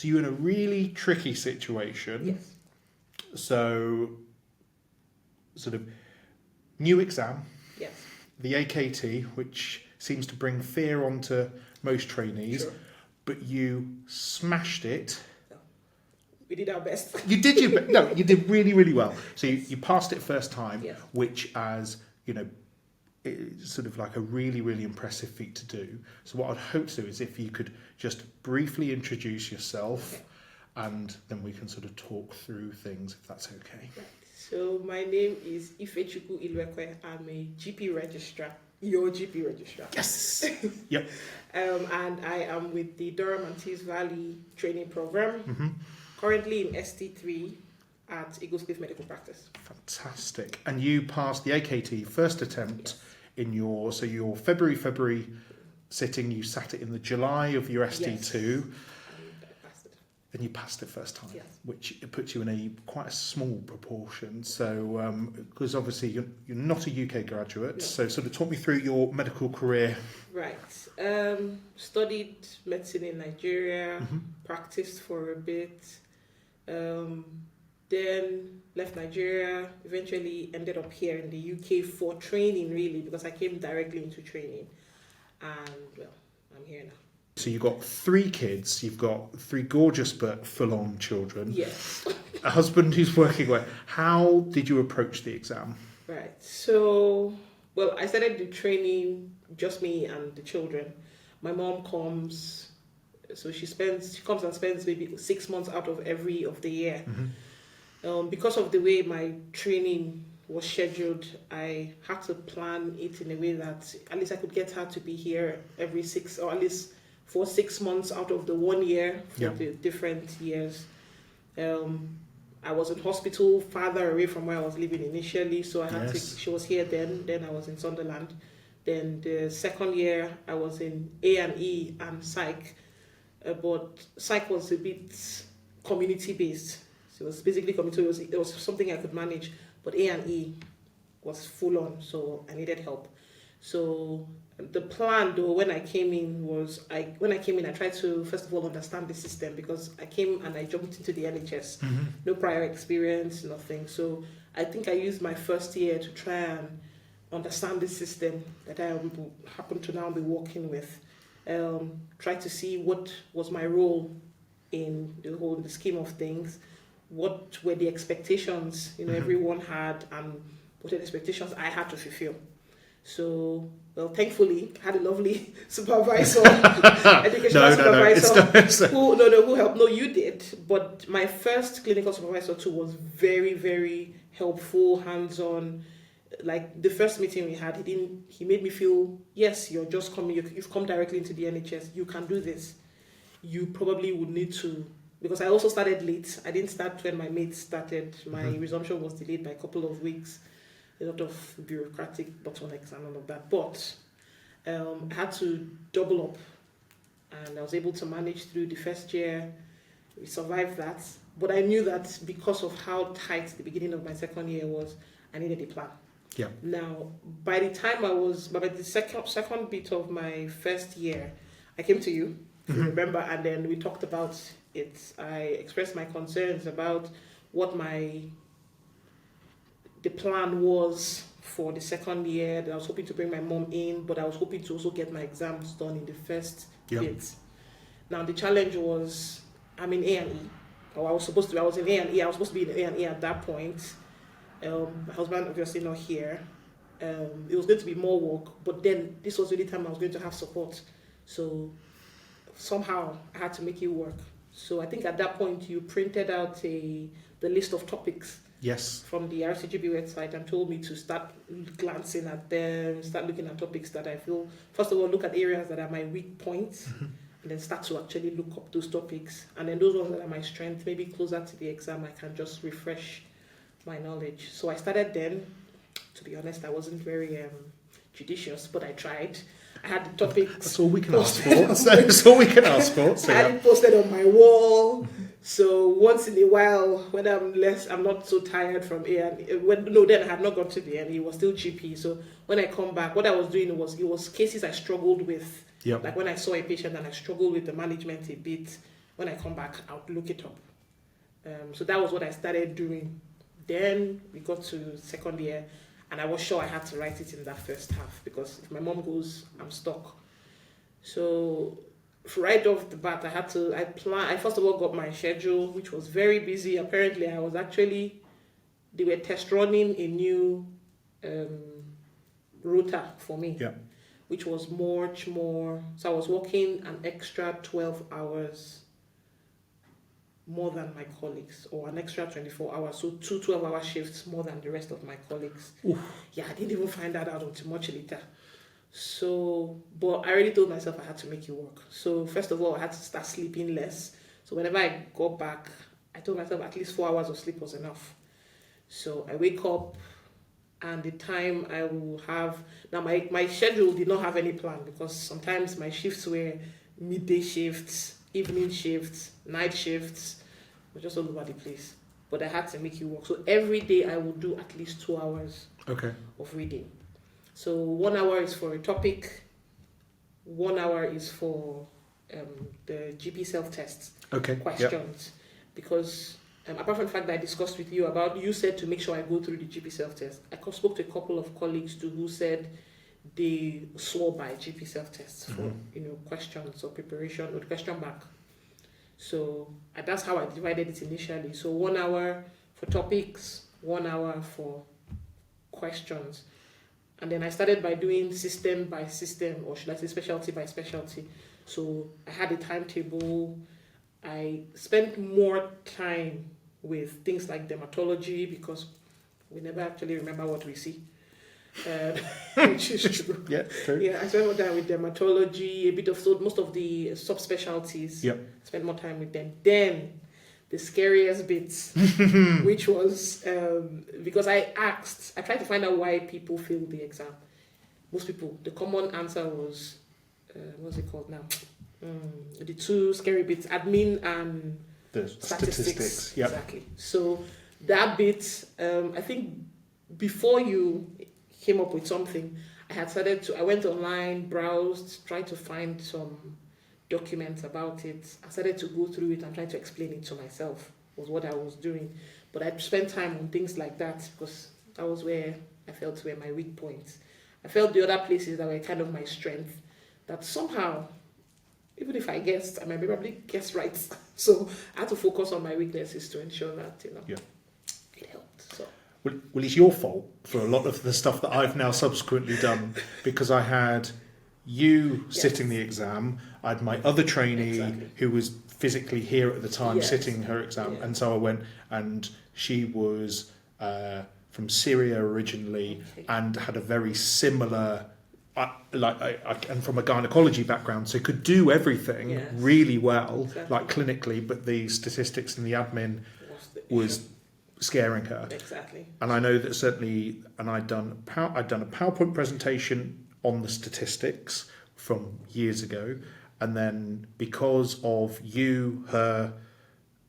So you're in a really tricky situation. Yes. So, sort of new exam. Yes. The AKT, which seems to bring fear onto most trainees, Sure. but you smashed it. We did our best. You did you did really, really well. So you passed it first time, Yes. which, as you know, is sort of like a really, really impressive feat to do. So what I'd hope to do is if you could just briefly introduce yourself, Okay. and then we can sort of talk through things, if that's okay. Right. So my name is Ifechuckwu. I'm a GP registrar. Your GP registrar. Yes. Yep. And I am with the Durham and Tees Valley training program. Mm-hmm. Currently in ST3 at Eagles Cliff Medical Practice. Fantastic. And you passed the AKT first attempt in your February sitting. You sat it in the July of your ST2. Yes. And I passed it. Then you passed it first time, Yes. which it puts you in quite a small proportion. So, because obviously you're not a UK graduate, No. so sort of talk me through your medical career. Right. Studied medicine in Nigeria, Mm-hmm. practiced for a bit, then left Nigeria, eventually ended up here in the UK for training, really, because I came directly into training. And, well, I'm here now. So you've got 3 kids, you've got 3 gorgeous but full-on children, Yes. a husband who's working away. How did you approach the exam? Right. So, well, I started the training, just me and the children. My mom comes, so she comes and spends maybe 6 months out of every of the year. Mm-hmm. Because of the way my training was scheduled, I had to plan it in a way that at least I could get her to be here every 6, or at least for 6 months out of the 1 year for Yeah. the different years. I was in hospital, farther away from where I was living initially, so I had Yes. she was here then I was in Sunderland. Then the second year I was in A&E and Psych, but Psych was a bit community based. So it was basically community, it was something I could manage, but A&E was full on, so I needed help. So the plan, though, when I came in I tried to first of all understand the system, because I came and I jumped into the NHS, Mm-hmm. no prior experience, nothing. So I think I used my first year to try and understand the system that I happen to now be working with. Try to see what was my role in the scheme of things, what were the expectations everyone had, and what are the expectations I had to fulfill. So, well, thankfully, I had a lovely supervisor, educational supervisor, who helped. No, you did. But my first clinical supervisor too was very, very helpful, hands-on. Like the first meeting we had, he made me feel, yes, you're just coming, you've come directly into the NHS, you can do this. You probably would need to, because I also started late. I didn't start when my mates started. My resumption was delayed by a couple of weeks. A lot of bureaucratic bottlenecks and all of that. But I had to double up, and I was able to manage through the first year. We survived that. But I knew that because of how tight the beginning of my second year was, I needed a plan. Yeah. Now, by the second bit of my first year, I came to you, if you remember, and then we talked about it. I expressed my concerns about what the plan was for the second year. That I was hoping to bring my mom in, but I was hoping to also get my exams done in the first bit. Now, the challenge was, I'm in A&E. I was supposed to be in A&E at that point. My husband obviously not here. It was going to be more work, but then this was the only time I was going to have support. So somehow I had to make it work. So I think at that point you printed out the list of topics. Yes. From the RCGB website, and told me to start glancing at them, start looking at topics that I feel, first of all, look at areas that are my weak points, and then start to actually look up those topics. And then those ones that are my strength, maybe closer to the exam, I can just refresh my knowledge. So I started then. To be honest, I wasn't very judicious, but I tried. I had the topics. That's all we can ask for. That's all we can ask for. So I had it posted on my wall. So once in a while, when I'm not so tired from A&E. Then I had not gone to the A&E. It was still GP. So when I come back, what I was doing was, it was cases I struggled with. Yep. Like when I saw a patient and I struggled with the management a bit, when I come back, I'll look it up. So that was what I started doing. Then we got to second year, and I was sure I had to write it in that first half, because if my mom goes, I'm stuck. So right off the bat, I first of all got my schedule, which was very busy. Apparently, they were test running a new rota for me, which was much more. So I was working an extra 12 hours more than my colleagues, or an extra 24 hours, so 2 12-hour shifts more than the rest of my colleagues. Oof. Yeah, I didn't even find that out until much later. So, but I already told myself I had to make it work. So first of all, I had to start sleeping less. So whenever I got back, I told myself at least 4 hours of sleep was enough. So I wake up, and the time I will have, now my schedule did not have any plan, because sometimes my shifts were midday shifts, evening shifts, night shifts, were just all over the place. But I had to make it work. So every day I would do at least 2 hours of reading. So 1 hour is for a topic, 1 hour is for the GP self-tests, questions. Because apart from the fact that I discussed with you about, you said to make sure I go through the GP self-test, I spoke to a couple of colleagues too who said they swore by GP self-tests for questions or preparation or question bank. So that's how I divided it initially. So 1 hour for topics, 1 hour for questions. And then I started by doing system by system, or should I say specialty by specialty. So I had a timetable. I spent more time with things like dermatology, because we never actually remember what we see. Which is true. Yeah, true. Yeah, I spent more time with dermatology, a bit of most of the subspecialties. Yep. Spent more time with them. Then the scariest bits, which was because I tried to find out why people fail the exam. Most people, the common answer was, what's it called now? The two scary bits, admin and the statistics. Yep. Exactly. So that bit, I think before you came up with something, I went online, browsed, tried to find some documents about it. I started to go through it and try to explain it to myself, was what I was doing. But I spent time on things like that, because that was where I felt were my weak points. I felt the other places that were kind of my strength, that somehow, even if I guessed, I might probably guess right. So I had to focus on my weaknesses to ensure that, it helped. So. Well, it's your fault for a lot of the stuff that I've now subsequently done, because I had you sitting the exam, I had my other trainee who was physically here at the time sitting her exam, and so I went, and she was from Syria originally and had a very similar, and from a gynecology background, so could do everything really well, like clinically, but the statistics and the admin was scaring her. Exactly. And I know that certainly, and I'd done a PowerPoint presentation on the statistics from years ago, and then because of you, her,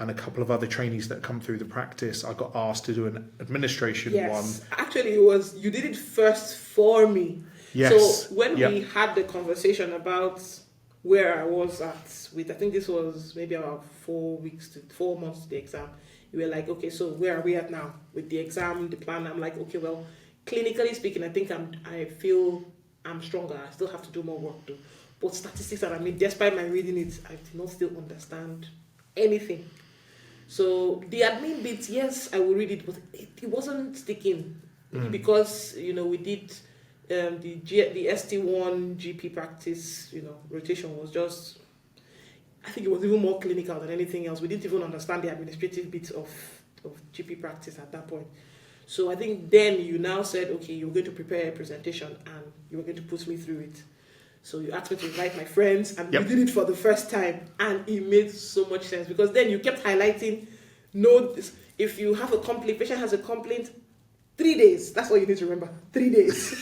and a couple of other trainees that come through the practice, I got asked to do an administration one. Actually, you did it first for me. Yes. So when we had the conversation about where I was at with, I think this was maybe about 4 months to the exam, you were like, okay, so where are we at now with the exam, the plan? I'm like, okay, well, clinically speaking, I think I feel I'm stronger. I still have to do more work though. But statistics that I made, despite my reading it, I did not still understand anything. So the admin bits, yes, I will read it, but it wasn't sticking. Because, we did the ST1 GP practice, rotation was just, I think it was even more clinical than anything else. We didn't even understand the administrative bits of GP practice at that point. So I think then you now said, okay, you're going to prepare a presentation and you were going to put me through it. So you asked me to invite my friends, and we did it for the first time, and it made so much sense, because then you kept highlighting, if you have a complaint, patient has a complaint, 3 days, that's all you need to remember, 3 days.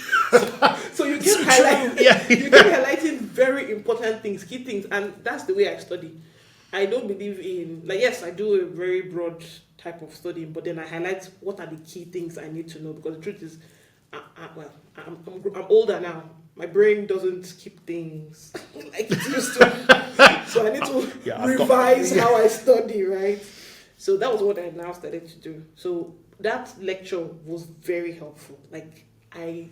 So you kept highlighting very important things, key things, and that's the way I study. I don't believe in, yes, I do a very broad type of studying, but then I highlight what are the key things I need to know, because the truth is, I'm older now. my brain doesn't keep things like it used to. So I need to revise how I study, right? So that was what I now started to do. So that lecture was very helpful. Like I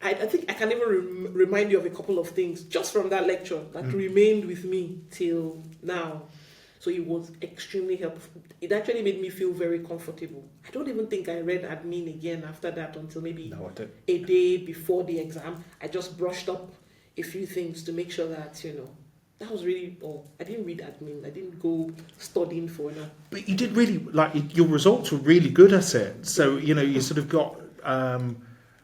think I can even remind you of a couple of things just from that lecture that remained with me till now. So it was extremely helpful. It actually made me feel very comfortable. I don't even think I read admin again after that until maybe a day before the exam. I just brushed up a few things to make sure that, that was really all. I didn't read admin. I didn't go studying for now. But you did really, your results were really good at it. So, you sort of got,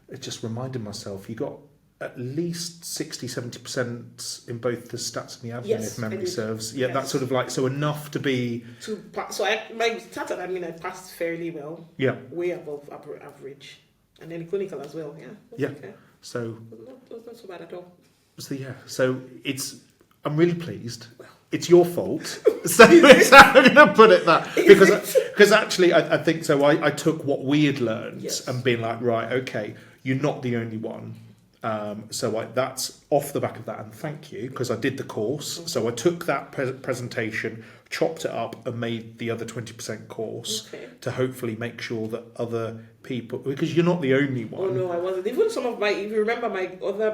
it just reminded myself, you got at least 60-70% in both the stats and the admin, if memory serves. Yeah, that's sort of so enough to be... So my stats and admin, I passed fairly well. Yeah. Way above average. And then clinical as well, yeah. Okay. So... Not so bad at all. So I'm really pleased. It's your fault. So I'm going to put it that. Because actually, I think so. I took what we had learned and been like, right, okay, you're not the only one. So that's off the back of that, and thank you, because I did the course. So I took that presentation, chopped it up, and made the other 20% course to hopefully make sure that other people, because you're not the only one. Oh no, I wasn't. Even some of if you remember my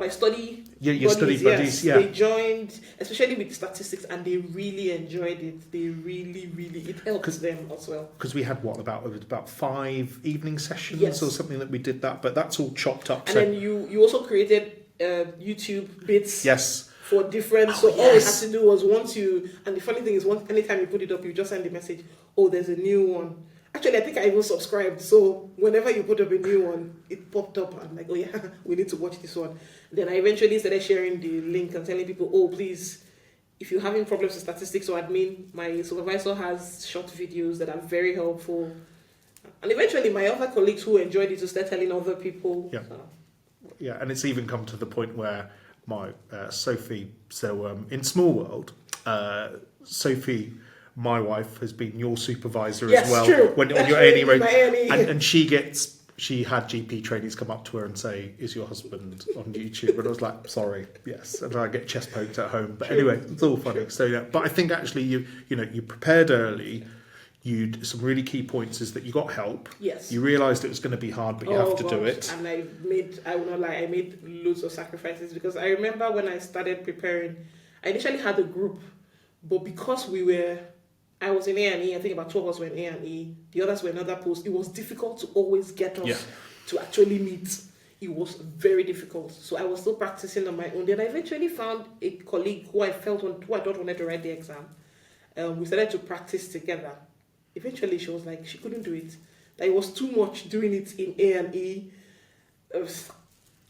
study study buddies, they joined, especially with statistics, and they really enjoyed it. They really, it helped them as well. Because we had about 5 evening sessions or something that we did that, but that's all chopped up. And then you also created YouTube bits. Yes. For different, all you had to do was and the funny thing is, anytime you put it up, you just send a message, oh, there's a new one. Actually, I think I even subscribed, so whenever you put up a new one, it popped up. I'm like, oh yeah, we need to watch this one. Then I eventually started sharing the link and telling people, oh, please, if you're having problems with statistics or admin, my supervisor has short videos that are very helpful. And eventually my other colleagues who enjoyed it to start telling other people. Yeah, yeah, and it's even come to the point where my Sophie, in Small World, Sophie, my wife, has been your supervisor as well. True. When you're A&E, and she had GP trainees come up to her and say, "Is your husband on YouTube?" And I was like, "Sorry, yes." And I get chest poked at home. But anyway, it's all funny. So but I think actually you prepared early. Some really key points is that you got help. Yes. You realised it was going to be hard, but you have to do it. And I will not lie, I made loads of sacrifices, because I remember when I started preparing, I initially had a group, but because I was in A&E, I think about 12 of us were in A&E, the others were in other posts, it was difficult to always get us to actually meet. It was very difficult. So I was still practicing on my own. Then I eventually found a colleague who I thought wanted to write the exam. We started to practice together. Eventually, she was like, she couldn't do it. That it was too much doing it in A&E.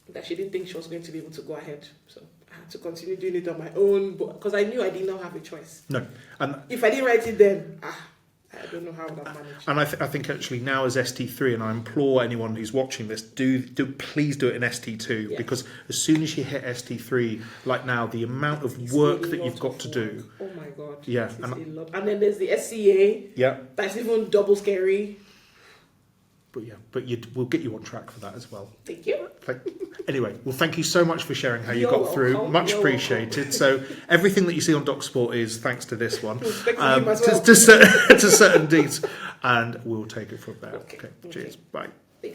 That she didn't think she was going to be able to go ahead. So I had to continue doing it on my own, because I knew I did not have a choice. No. And if I didn't write it then, I don't know how I would have managed. And I think actually now as ST3, and I implore anyone who's watching this, please do it in ST2, because as soon as you hit ST3, like now, the amount of work that you've got to do. Oh my God. Yeah. It's a lot. And then there's the SCA. Yeah. That's even double scary. But we'll get you on track for that as well. Thank you. Anyway, well, thank you so much for sharing how you got through. Much appreciated. So everything that you see on Doc Sport is thanks to this one, to certain deeds, and we'll take it from there. Okay, cheers. Bye.